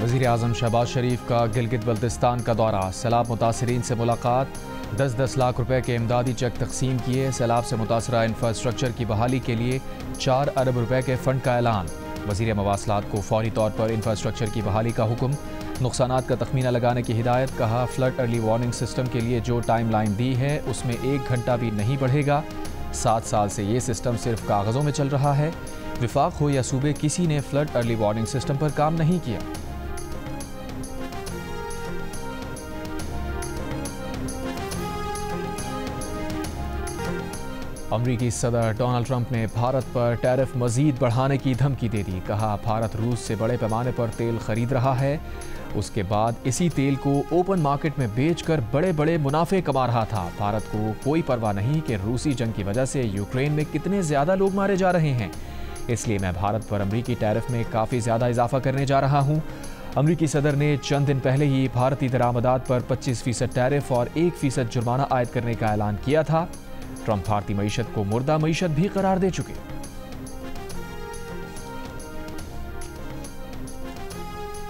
वज़ीर-ए-आज़म शहबाज शरीफ का गिलगित बल्तिस्तान का दौरा, सैलाब मुतासरीन से मुलाकात, 10-10 लाख रुपए के इमदादी चेक तकसीम किए। सैलाब से मुतासरा इंफ्रास्ट्रक्चर की बहाली के लिए 4 अरब रुपए के फ़ंड का ऐलान। वज़ीर मवासलात को फौरी तौर पर इंफ्रास्ट्रक्चर की बहाली का हुक्म, नुकसानात का तखमीना लगाने की हिदायत। कहा, फ्लड अर्ली वार्निंग सिस्टम के लिए जो टाइम लाइन दी है उसमें 1 घंटा भी नहीं बढ़ेगा। 7 साल से ये सिस्टम सिर्फ कागज़ों में चल रहा है। विफाक हो या सूबे, किसी ने फ्लड अर्ली वार्निंग सिस्टम पर काम नहीं किया। अमरीकी सदर डोनाल्ड ट्रंप ने भारत पर टैरिफ मजीद बढ़ाने की धमकी दे दी। कहा, भारत रूस से बड़े पैमाने पर तेल खरीद रहा है, उसके बाद इसी तेल को ओपन मार्केट में बेचकर बड़े बड़े मुनाफे कमा रहा था। भारत को कोई परवाह नहीं कि रूसी जंग की वजह से यूक्रेन में कितने ज़्यादा लोग मारे जा रहे हैं, इसलिए मैं भारत पर अमरीकी टैरिफ में काफ़ी ज़्यादा इजाफा करने जा रहा हूँ। अमरीकी सदर ने चंद दिन पहले ही भारतीय दरामदात पर 25% टैरिफ और 1% जुर्माना आयद करने का ऐलान किया था। ट्रंप भारतीय मईशत को मुर्दा मईशत भी करार दे चुके।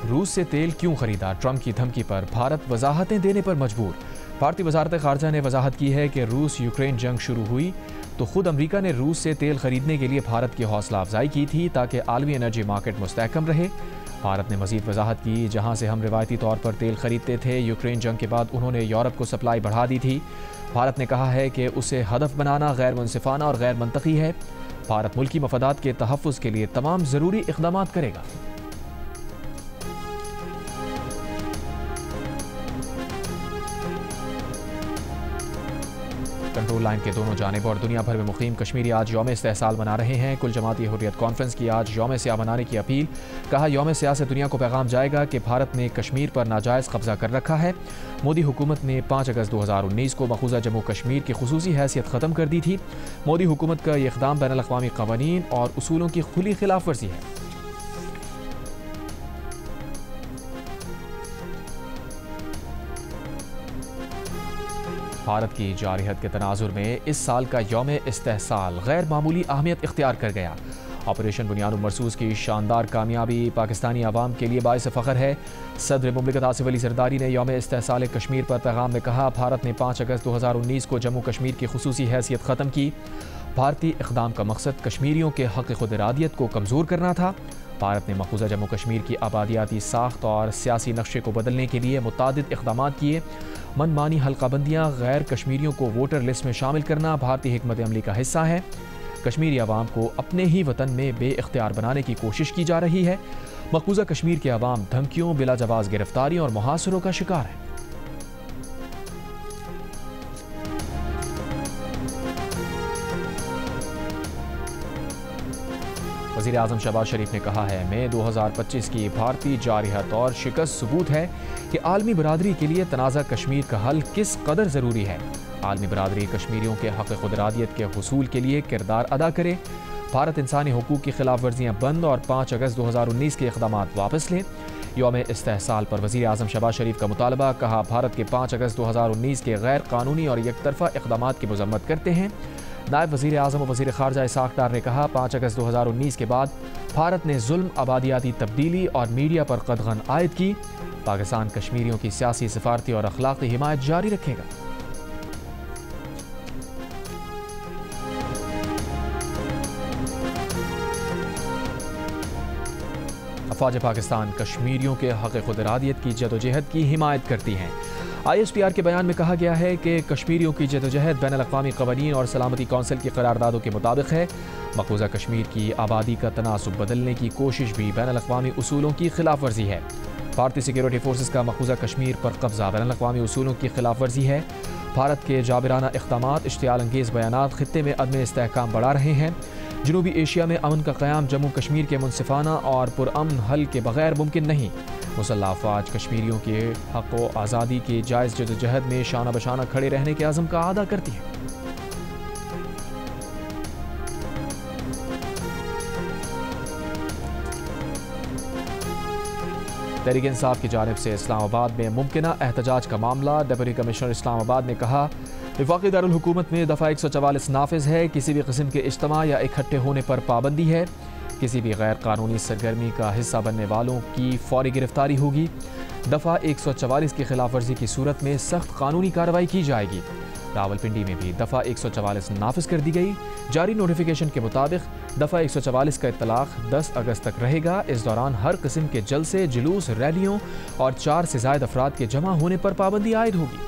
रूस से तेल क्यों खरीदा, ट्रंप की धमकी पर भारत वजाहतें देने पर मजबूर। भारतीय वजारत खारजा ने वजाहत की है कि रूस यूक्रेन जंग शुरू हुई तो खुद अमरीका ने रूस से तेल खरीदने के लिए भारत की हौसला अफजाई की थी ताकि आलमी एनर्जी मार्केट मुस्तहकम रहे। भारत ने मजीद वजाहत की, जहां से हम रिवायती तौर पर तेल खरीदते थे, यूक्रेन जंग के बाद उन्होंने यूरोप को सप्लाई बढ़ा दी थी। भारत ने कहा है कि उसे हदफ बनाना गैर मुनसिफाना और गैर मंतकी है। भारत मुल्की मफादात के तहफ़्फ़ुज़ के लिए तमाम ज़रूरी इक़दामात करेगा। कंट्रोल लाइन के दोनों जानिब और दुनिया भर में मुकीम कश्मीरी आज यौम इस्तेहसाल मना रहे हैं। कुल जमाती हुर्रियत कॉन्फ्रेंस की आज यौम स्याह मनाने की अपील। कहा, यौम स्याह से दुनिया को पैगाम जाएगा कि भारत ने कश्मीर पर नाजायज़ कब्जा कर रखा है। मोदी हुकूमत ने 5 अगस्त 2019 को मखूजा जम्मू कश्मीर की खुसूसी हैसियत ख़त्म कर दी थी। मोदी हुकूमत का यह इक़दाम बैनुल अक़वामी क़वानीन और उसूलों की खुली खिलाफ वर्जी है। भारत की जारहियत के तनाजुर में इस साल का यौम इस्तेहसाल गैर मामूली अहमियत इख्तियार कर गया। ऑपरेशन बुनियाद मरसूस की शानदार कामयाबी पाकिस्तानी आवाम के लिए बाइस फ़ख्र है। सदर मुमलिकत आसिफ अली ज़रदारी ने यौम इस्तेहसाल कश्मीर पर पैगाम में कहा, भारत ने 5 अगस्त 2019 को जम्मू कश्मीर की खुसूसी हैसियत ख़त्म की। भारतीय इक़दाम का मकसद कश्मीरियों के हक़ खुद इरादियत को कमज़ोर करना था। भारत ने मखूजा जम्मू कश्मीर की आबादियाती साख्त और सियासी नक्शे को बदलने के लिए मुतादिद इक़दामात किए। मनमानी हल्काबंदियाँ, गैर कश्मीरियों को वोटर लिस्ट में शामिल करना भारतीय हिकमत अमली का हिस्सा है। कश्मीरी अवाम को अपने ही वतन में बेइख्तियार बनाने की कोशिश की जा रही है। मकबूजा कश्मीर के अवाम धमकियों, बिला जवाज़ गिरफ्तारी और मुहासरों का शिकार है। वज़ीर-ए-आज़म शहबाज शरीफ ने कहा है, मई 2025 की भारतीय जारहियत और शिकस्त सबूत है कि आलमी बरादरी के लिए तनाज़ा कश्मीर का हल किस कदर ज़रूरी है। आलमी बरादरी कश्मीरियों के हक़ खुद इरादियत के हुसूल के लिए किरदार अदा करे। भारत इंसानी हुकूक की खिलाफ वर्जियाँ बंद और 5 अगस्त 2019 के इक़दामात वापस ले। यौम इस्तेहसाल पर वज़ीर-ए-आज़म शहबाज शरीफ का मुतालबा। कहा, भारत के 5 अगस्त 2019 के गैर कानूनी और एकतरफ़ा इक़दामात की मज़म्मत करते हैं। नायब वज़ीर आज़म और वज़ीर ख़ारजा इसाक़ डार ने कहा, 5 अगस्त 2019 के बाद भारत ने जुल्म, आबादियाती तब्दीली और मीडिया पर कदगन आयद की। पाकिस्तान कश्मीरियों की सियासी, सफ़ारती और अखलाक़ी हिमायत जारी रखेगा। अफ़वाज पाकिस्तान कश्मीरियों के हक़ खुद इरादियत की जदोजहद की हिमायत करती हैं। ISPR के बयान में कहा गया है कि कश्मीरियों की जदोजहद बैनुल अक़वामी क़वानीन और सलामती कौंसिल की करारदादों के मुताबिक है। मक़बूज़ा कश्मीर की आबादी का तनासुब बदलने की कोशिश भी बैनुल अक़वामी उसूलों की खिलाफ वर्जी है। भारतीय सिक्योरिटी फोर्सेस का मक़बूज़ा कश्मीर पर कब्ज़ा बैनुल अक़वामी उसूलों की खिलाफ वर्जी है। भारत के जाबिराना इक़दामात, इश्तियाल अंगेज़ बयानात ख़ित्ते में अदम इस्तेहकाम बढ़ा रहे हैं। जनूबी एशिया में अमन का क़याम जम्मू कश्मीर के मुनसिफ़ाना और पुरअमन हल के बग़ैर मुमकिन नहीं। मुसल्लह अफ़वाज कश्मीरियों के हक़ व आज़ादी के जायज़ जदोजहद में शाना बशाना खड़े रहने के अज़म का अदा करती है। तहरीक इंसाफ की जानिब से इस्लामाबाद में मुमकिना एहतजाज का मामला। डिप्टी कमिश्नर इस्लामाबाद ने कहा, वफाकी दारुल हुकूमत में दफ़ा 144 नाफिज है। किसी भी किस्म के इज्तिमा या इकट्ठे होने पर पाबंदी है। किसी भी गैर कानूनी सरगर्मी का हिस्सा बनने वालों की फौरी गिरफ्तारी होगी। दफ़ा 144 की खिलाफ वर्जी की सूरत में सख्त कानूनी कार्रवाई की जाएगी। रावलपिंडी में भी दफ़ा 144 नाफिज कर दी गई। जारी नोटिफिकेशन के मुताबिक दफ़ा 144 का इत्तलाक 10 अगस्त तक रहेगा। इस दौरान हर किस्म के जलसे, जुलूस, रैलियों और 4 से ज़ायद अफराद के जमा होने पर पाबंदी आयद होगी।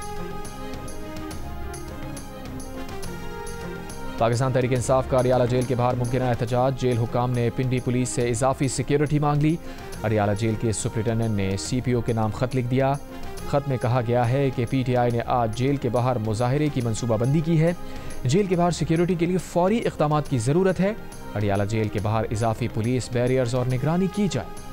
पाकिस्तान तहरीक इंसाफ का अडियाला जेल के बाहर मुमकिन एहतजाज। जेल हुकाम ने पिंडी पुलिस से इजाफी सिक्योरिटी मांग ली। अडियाला जेल के सुप्रिटेंडेंट ने CPO के नाम खत लिख दिया। खत में कहा गया है कि PTI ने आज जेल के बाहर मुजाहरे की मनसूबाबंदी की है। जेल के बाहर सिक्योरिटी के लिए फौरी इक़दाम की ज़रूरत है। अडियाला जेल के बाहर इजाफी पुलिस बैरियर्स और निगरानी की जाए।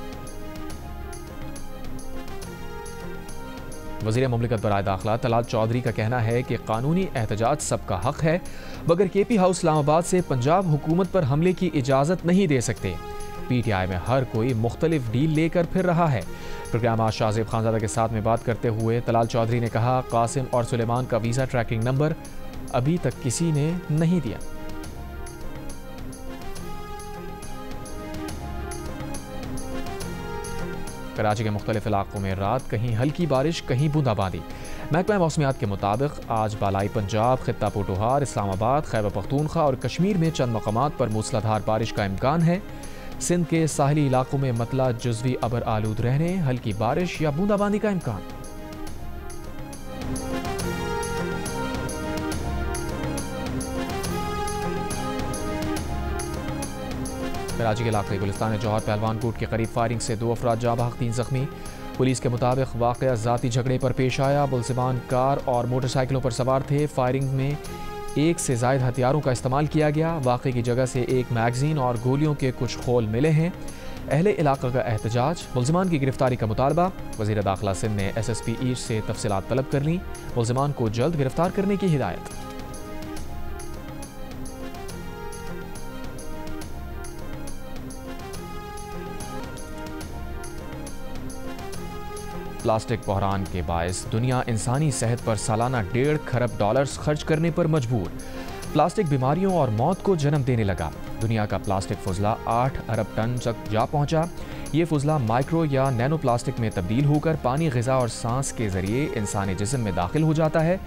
वज़ीर मुमलिकत बराए दाखिला तलाल चौधरी का कहना है कि कानूनी एहतजाज सबका हक है, मगर KP हाउस इस्लामाबाद से पंजाब हुकूमत पर हमले की इजाज़त नहीं दे सकते। PTI में हर कोई मुख्तलिफ डील लेकर फिर रहा है। प्रोग्राम आज शाहज़ेब खानज़ादा के साथ में बात करते हुए तलाल चौधरी ने कहा, कासिम और सुलेमान का वीज़ा ट्रैकिंग नंबर अभी तक किसी ने नहीं दिया। कराची के मुख्तलिफ इलाकों में रात कहीं हल्की बारिश, कहीं बूंदाबांदी। महकमा मौसमियात के मुताबिक आज बालाई पंजाब, खित्ता पोटोहार, इस्लामाबाद, खैबर पख्तूनख्वा और कश्मीर में चंद मकामात पर मूसलाधार बारिश का इम्कान है। सिंध के साहली इलाकों में मतला जुज़वी अबर आलूद रहने, हल्की बारिश या बूंदाबांदी का इम्कान। कराची के इलाके गुलिस्तान जौहर पहलवान कोट के करीब फायरिंग से 2 अफराद जाँ बहक, 3 जख्मी। पुलिस के मुताबिक वाक़या ज़ाती झगड़े पर पेश आया। मुलज़िमान कार और मोटरसाइकिलों पर सवार थे। फायरिंग में 1 से ज़ायद हथियारों का इस्तेमाल किया गया। वाक़े की जगह से एक मैगज़ीन और गोलियों के कुछ खोल मिले हैं। अहले इलाका का एहतजाज, मुलज़िमान की गिरफ्तारी का मुतालबा। वज़ीर दाखिला सिंध ने SSP ईस्ट से तफसीलात तलब कर लीं। मुलज़िमान को जल्द गिरफ्तार करने की हिदायत। प्लास्टिक बहरान के बायस दुनिया इंसानी सेहत पर सालाना $1.5 खरब खर्च करने पर मजबूर। प्लास्टिक बीमारियों और मौत को जन्म देने लगा। दुनिया का प्लास्टिक फुजला 8 अरब टन तक जा पहुंचा। ये फुजला माइक्रो या नैनो प्लास्टिक में तब्दील होकर पानी, ग़िज़ा और सांस के ज़रिए इंसानी जिस्म में दाखिल हो जाता है।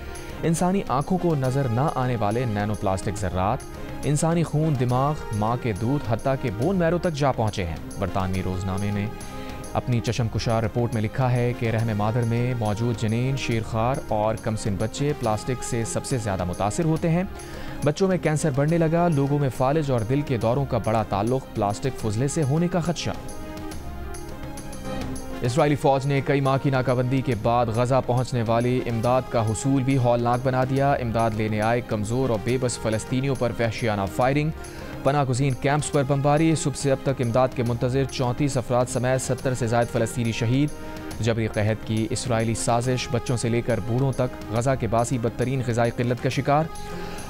इंसानी आँखों को नज़र न आने वाले नैनो प्लास्टिक ज़र्रात इंसानी खून, दिमाग, माँ के दूध, हत्ता के बोन मैरो तक जा पहुँचे हैं। बरतानवी रोज़नामे ने अपनी चशमकुशार रिपोर्ट में लिखा है कि रहम मादर में मौजूद जनीन, शीरखार और कमसिन बच्चे प्लास्टिक से सबसे ज़्यादा मुतासिर होते हैं। बच्चों में कैंसर बढ़ने लगा। लोगों में फालिज और दिल के दौरों का बड़ा ताल्लुक प्लास्टिक फुजले से होने का खदशा। इस्राइली फ़ौज ने कई माह की नाकाबंदी के बाद गज़ा पहुँचने वाली इमदाद का हुसूल भी हौलनाक बना दिया। इमदाद लेने आए कमज़ोर और बेबस फ़लस्तीनियों पर वहशियाना फायरिंग, पनागुज़ीन कैंप्स पर बमबारी। सुबह से अब तक इमदाद के मुंतज़िर 34 अफराद समेत 70 से ज़ायद फ़लस्तीनी शहीद। जबरी कहत की इसराइली साजिश, बच्चों से लेकर बूढ़ों तक गज़ा के बासी बदतरीन ग़िज़ाई क़िल्लत का शिकार।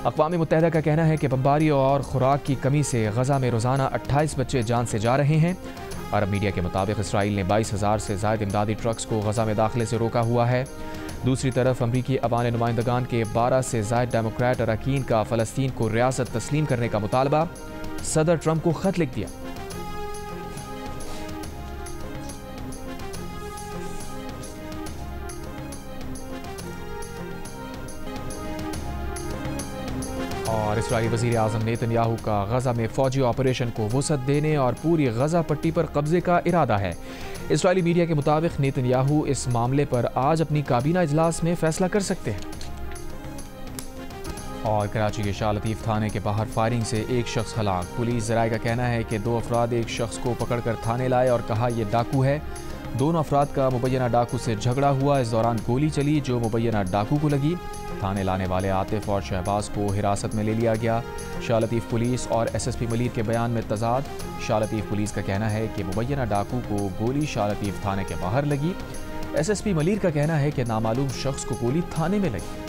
अक़वाम मुत्तहिदा का कहना है कि बमबारी और खुराक की कमी से गज़ा में रोज़ाना 28 बच्चे जान से जा रहे हैं। अरब मीडिया के मुताबिक इसराइल ने 22,000 से ज़ायद इमदादी ट्रक्स को गज़ा में दाखिले से रोका हुआ है। दूसरी तरफ अमरीकी अवान नुमाइंदगान के 12 से ज़ायद डेमोक्रेट अरकान का फ़लस्तीन को रियासत तस्लीम करने का मुतालबा। सदर ट्रंप को खत लिख दिया। और इस्राईली वज़ीर आज़म नेतन्याहू का गज़ा में फ़ौजी ऑपरेशन को वुसअत देने और पूरी गज़ा पट्टी पर कब्जे का इरादा है। इस्राईली मीडिया के मुताबिक नेतन्याहू इस मामले पर आज अपनी काबीना इजलास में फैसला कर सकते हैं। और कराची के शाह लतीफ़ थाने के बाहर फायरिंग से एक शख्स हलाक। पुलिस ज़राए का कहना है कि 2 अफराद एक शख्स को पकड़कर थाने लाए और कहा यह डाकू है। दोनों अफराद का मुबैना डाकू से झगड़ा हुआ। इस दौरान गोली चली जो मुबैना डाकू को लगी। थाने लाने वाले आतिफ और शहबाज को हिरासत में ले लिया गया। शाह लतीफ़ पुलिस और SSP मलिर के बयान में तजाद। शाह लतीफ़ पुलिस का कहना है कि मुबैना डाकू को गोली शाह लतीफ़ थाने के बाहर लगी। SSP मलिर का कहना है कि नामालूम शख्स को गोली थाने में लगी।